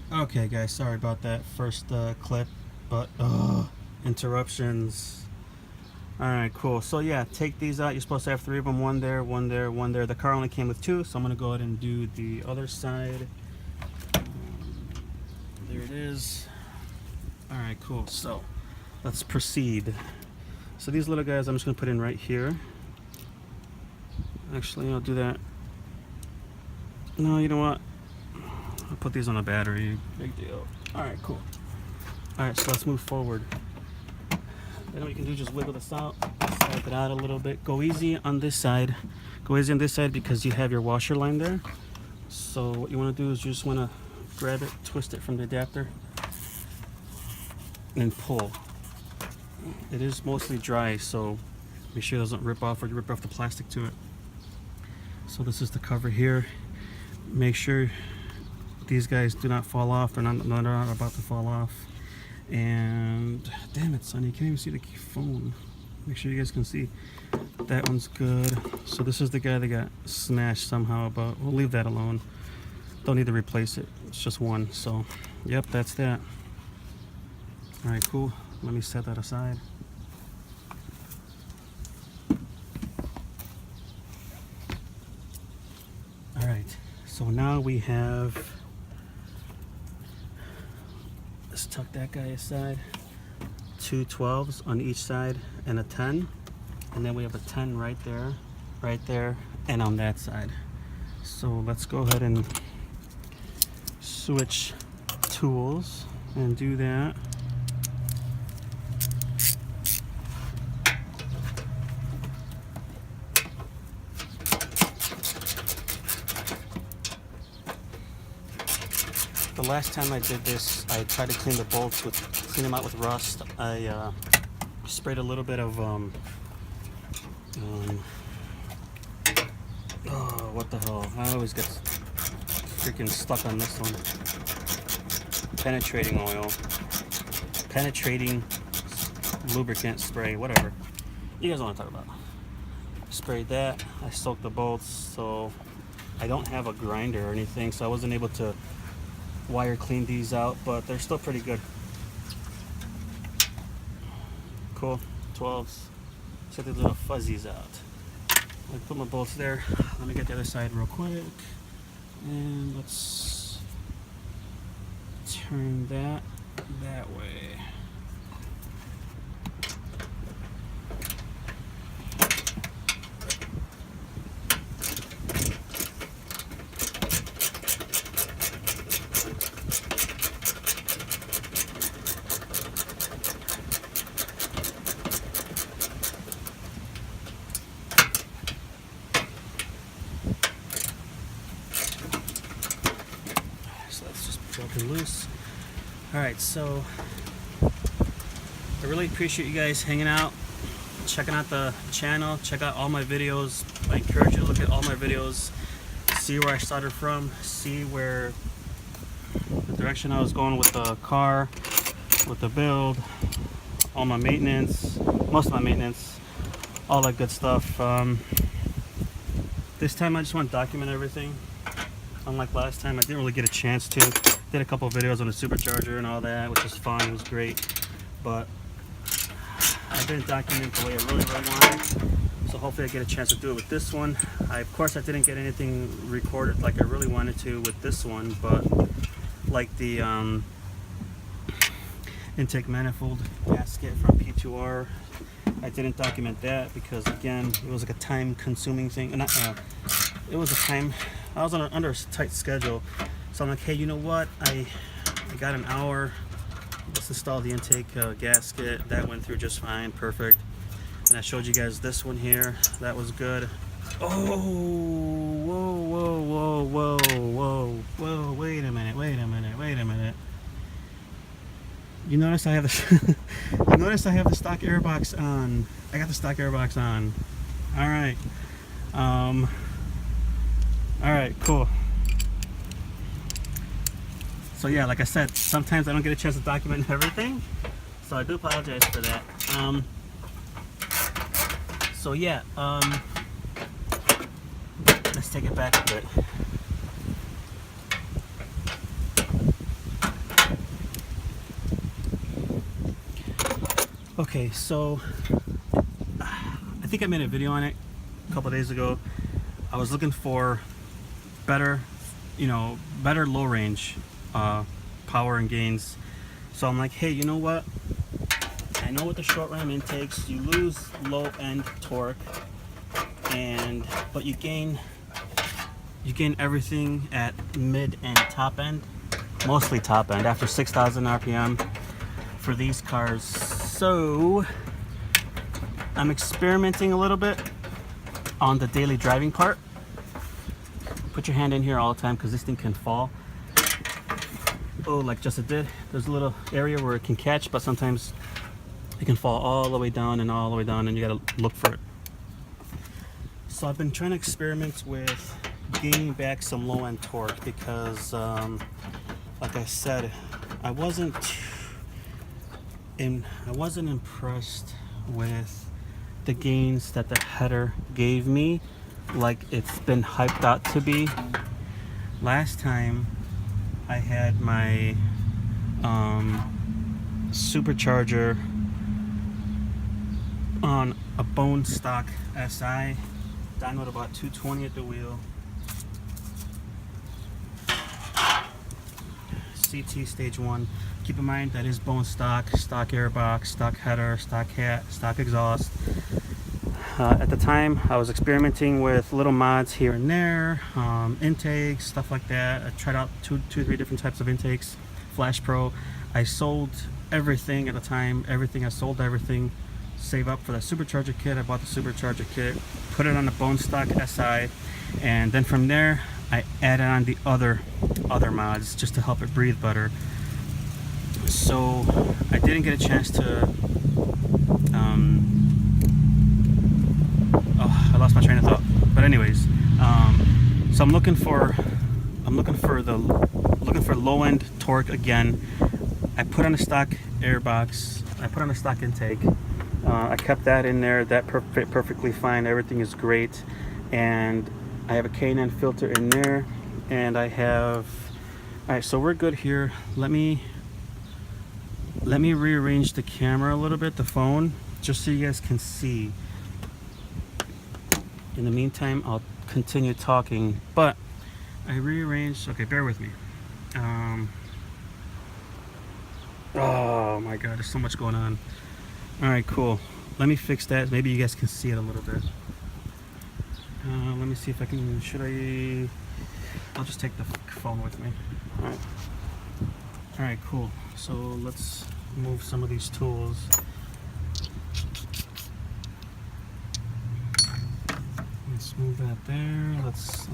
Okay guys, sorry about that first clip, but interruptions. Alright, cool. So yeah, take these out. You're supposed to have 3 of them. One there, one there, one there. The car only came with 2, so I'm going to go ahead and do the other side. There it is. Alright, cool. So let's proceed. So these little guys I'm just going to put in right here. Actually, I'll do that. No, you know what? I'll put these on a battery. Big deal. Alright, cool. Alright, so let's move forward. Then what you can do is just wiggle this out, slide it out a little bit. Go easy on this side. Go easy on this side because you have your washer line there. So what you want to do is you just want to grab it, twist it from the adapter, and pull. It is mostly dry, so make sure it doesn't rip off or you rip off the plastic to it. So this is the cover here. Make sure these guys do not fall off. They're not about to fall off. And damn it, son, you can't even see the phone. Make sure you guys can see. That one's good. So this is the guy that got smashed somehow, but we'll leave that alone. Don't need to replace it. It's just one. So yep, that's that. All right, cool. Let me set that aside. All right, so now we have, let's tuck that guy aside. 2 12s on each side and a 10, and then we have a 10 right there, and on that side. So let's go ahead and switch tools and do that. The last time I did this, I tried to clean the bolts clean them out with rust. I sprayed a little bit of oh, what the hell? I always get freaking stuck on this one. Penetrating oil, penetrating lubricant spray, whatever. You guys know what I'm talking about. Sprayed that. I soaked the bolts, so I don't have a grinder or anything, so I wasn't able to wire clean these out, but they're still pretty good. Cool. 12s. Set these little fuzzies out. I put my bolts there. Let me get the other side real quick, and let's turn that way. Broken loose. Alright, so I really appreciate you guys hanging out, checking out the channel, check out all my videos. I encourage you to look at all my videos, see where I started from, see where the direction I was going with the car, with the build, all my maintenance, most of my maintenance, all that good stuff. This time I just want to document everything. Unlike last time, I didn't really get a chance to. Did a couple of videos on the supercharger and all that, which was fun. It was great, but I didn't document the way I really wanted. So hopefully I get a chance to do it with this one. Of course, I didn't get anything recorded like I really wanted to with this one, but like the intake manifold gasket from P2R, I didn't document that because again, it was like a time-consuming thing. And it was a time. I was under a tight schedule. So I'm like, hey, you know what? I got an hour. Let's install the intake gasket. That went through just fine, perfect. And I showed you guys this one here. That was good. Oh, whoa! Wait a minute. You notice I have the you notice I have the stock airbox on. I got the stock airbox on. All right. All right, cool. So yeah, like I said, sometimes I don't get a chance to document everything, so I do apologize for that. So yeah, let's take it back a bit. Okay, so I think I made a video on it a couple days ago. I was looking for better, better low range power and gains. So I'm like, hey, you know what? I know with the short ram intakes, you lose low end torque, but you gain everything at mid and top end, mostly top end after 6,000 RPM for these cars. So I'm experimenting a little bit on the daily driving part. Put your hand in here all the time because this thing can fall. Oh, like just it did. There's a little area where it can catch, but sometimes it can fall all the way down and all the way down, and you gotta look for it. So I've been trying to experiment with gaining back some low end torque because, like I said, I wasn't impressed with the gains that the header gave me, like it's been hyped out to be. Last time I had my supercharger on a bone stock SI, dynoed about 220 at the wheel, CT stage 1. Keep in mind that is bone stock airbox, stock header, stock hat, stock exhaust. At the time I was experimenting with little mods here and there, intakes, stuff like that. I tried out two, 3 different types of intakes. Flash Pro. I sold everything at the time. I sold everything. Save up for that supercharger kit. I bought the supercharger kit, put it on the bone stock SI, and then from there I added on the other mods just to help it breathe better. So I didn't get a chance to I lost my train of thought. But anyways, so I'm looking for low end torque again. I put on a stock airbox. I put on a stock intake. I kept that in there. That perfectly fine. Everything is great. And I have a K&N filter in there. And I have. All right, so we're good here. Let me rearrange the camera a little bit, the phone, just so you guys can see. In the meantime, I'll continue talking, but I rearranged. Okay, bear with me. Oh my God, there's so much going on. All right, cool. Let me fix that. Maybe you guys can see it a little bit. Let me see if I can. I'll just take the phone with me. All right. All right, cool. So let's move some of these tools. Let's move that there.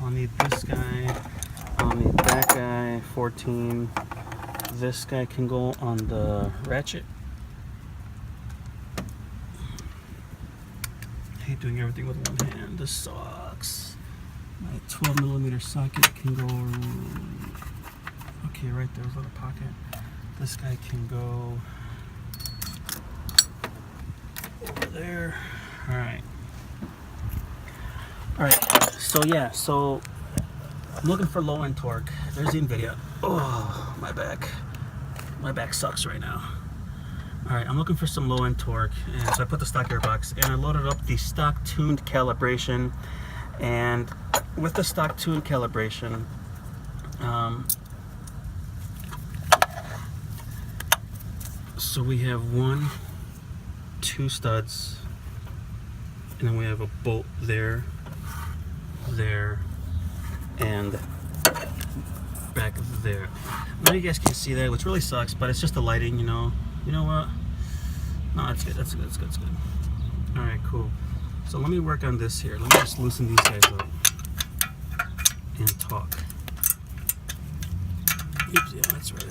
I'll need this guy. I'll need that guy. 14. This guy can go on the ratchet. I hate doing everything with one hand. This sucks. My 12mm socket can go. Okay, right there's a little pocket. This guy can go over there. All right. Alright, so I'm looking for low end torque. There's the NVIDIA. Oh, my back. My back sucks right now. Alright, I'm looking for some low end torque. And so I put the stock airbox and I loaded up the stock tuned calibration. And with the stock tuned calibration, so we have 2 studs, and then we have a bolt there, and back there. Now you guys can see that, which really sucks, but it's just the lighting, you know. You know what? No, that's good. That's good. All right, cool. So let me work on this here. Let me just loosen these guys up and talk. Oops, yeah, that's right.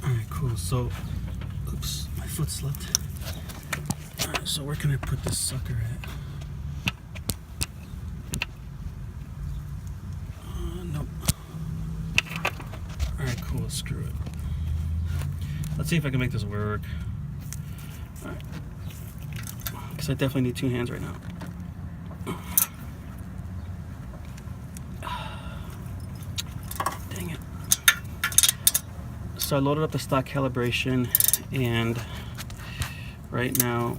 All right, cool. So, oops, my foot slipped. All right, so where can I put this sucker at? Nope. All right, cool. Screw it. Let's see if I can make this work. All right, because I definitely need 2 hands right now. so I loaded up the stock calibration, and right now,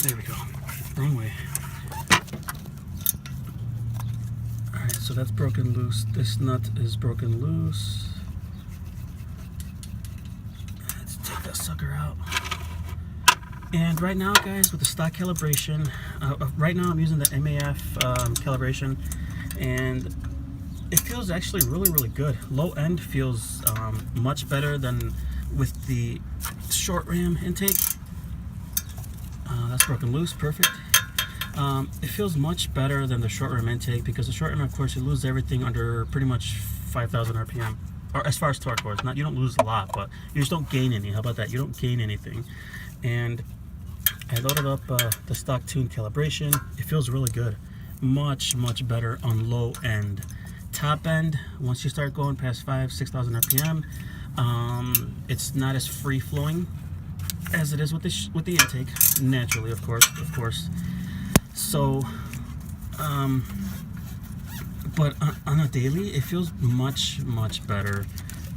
there we go, wrong way. Alright, so that's broken loose. This nut is broken loose. Let's take that sucker out. And right now, guys, with the stock calibration, right now I'm using the MAF calibration, and it feels actually really good. Low end feels much better than with the short ram intake. That's broken loose, perfect. It feels much better than the short ram intake, because the short ram, of course, you lose everything under pretty much 5,000 RPM, or as far as torque goes. Not, you don't lose a lot, but you just don't gain any. How about that? You don't gain anything. And I loaded up the stock tune calibration. It feels really good, much better on low end. Top end, once you start going past 5,000-6,000 RPM, it's not as free flowing as it is with the intake, naturally, of course. So, but on a daily, it feels much better.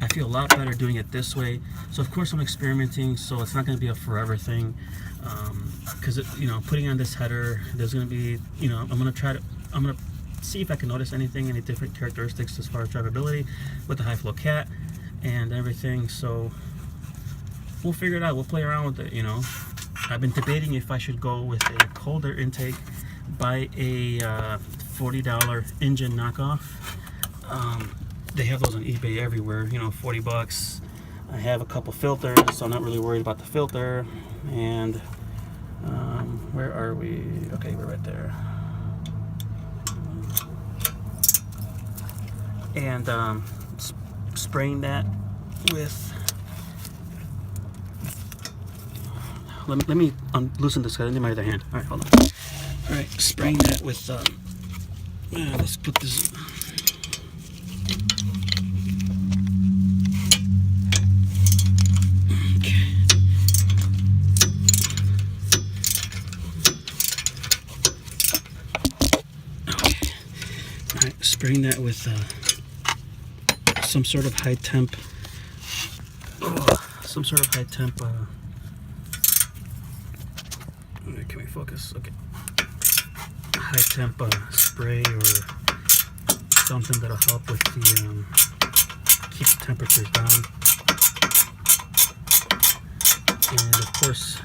I feel a lot better doing it this way. So of course I'm experimenting, so it's not going to be a forever thing. Because putting on this header, there's going to be, I'm going to see if I can notice any different characteristics as far as drivability with the high flow cat and everything. So we'll figure it out. We'll play around with it. I've been debating if I should go with a colder intake, buy a $40 engine knockoff. They have those on eBay everywhere, $40. I have a couple filters, so I'm not really worried about the filter. And where are we? Okay, we're right there. And spraying that with, let me loosen this guy into my other hand. All right, hold on. All right, spraying that with let's put this. Spraying that with some sort of high temp, can we focus? Okay, high temp spray or something that'll help with the keep the temperatures down, and of course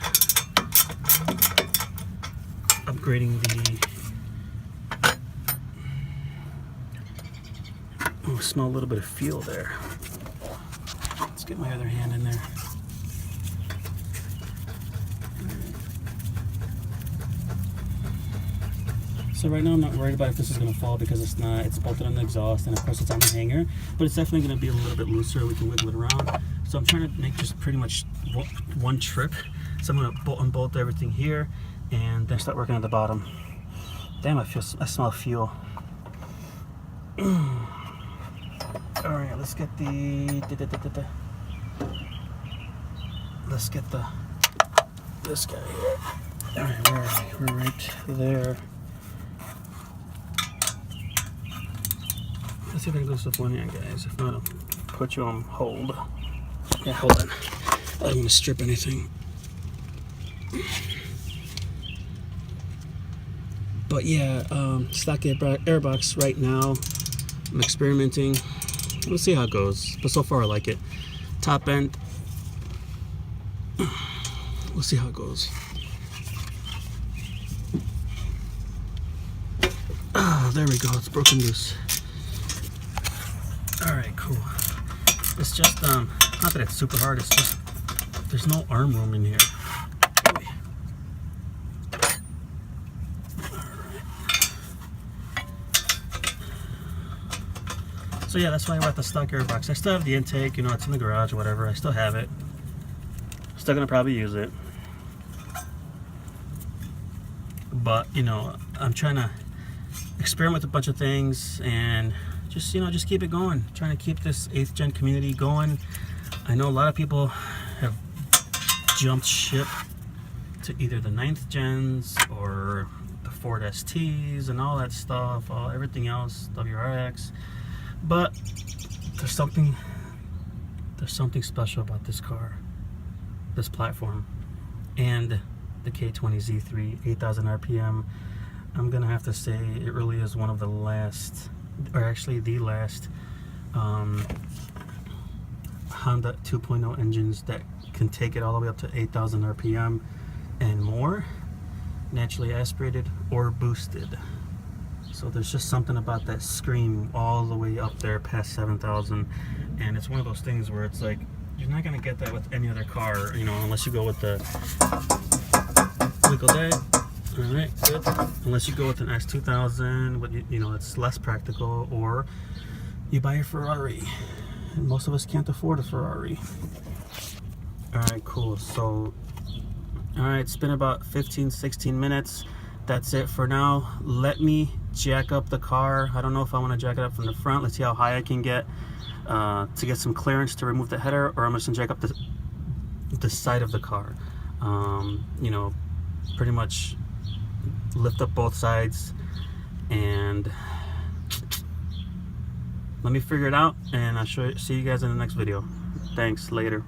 upgrading the. Smell a little bit of feel there. Let's get my other hand in there. So right now I'm not worried about if this is going to fall, because it's not. It's bolted on the exhaust, and of course it's on the hanger, but it's definitely going to be a little bit looser. We can wiggle it around. So I'm trying to make just pretty much one trip. So I'm going to unbolt everything here and then start working at the bottom. Damn, I smell fuel. All right, let's get this guy here. All right, where are we? We're right there. Let's see if I can do this with one hand, guys. If not, I'll put you on hold. Yeah, hold on. I don't want to strip anything. But yeah, stock airbox right now. I'm experimenting. We'll see how it goes, but so far I like it. Top end, we'll see how it goes. Oh, there we go. It's broken loose. All right, cool. It's just not that it's super hard. It's just there's no arm room in here. So yeah, that's why I bought the stock airbox. I still have the intake, it's in the garage or whatever. I still have it. Still gonna probably use it. But, I'm trying to experiment with a bunch of things and just, just keep it going. Trying to keep this 8th gen community going. I know a lot of people have jumped ship to either the 9th gens or the Ford STs and all that stuff, everything else, WRX. But there's something There's something special about this car, this platform, and the K20Z3 8,000 RPM. I'm gonna have to say it really is one of the last, or actually the last, Honda 2.0 engines that can take it all the way up to 8,000 RPM and more, naturally aspirated or boosted. So there's just something about that scream all the way up there past 7,000, and it's one of those things where it's like you're not gonna get that with any other car, you know, unless you go with the wiggle that. All right, good. Unless you go with an X2000, but you know it's less practical, or you buy a Ferrari, and most of us can't afford a Ferrari. All right, cool. So, all right, it's been about 15-16 minutes. That's it for now. Let me jack up the car. I don't know if I want to jack it up from the front. Let's see how high I can get to get some clearance to remove the header, or I'm just gonna jack up the side of the car. You know, pretty much lift up both sides, and let me figure it out, and I'll see you guys in the next video. Thanks, later.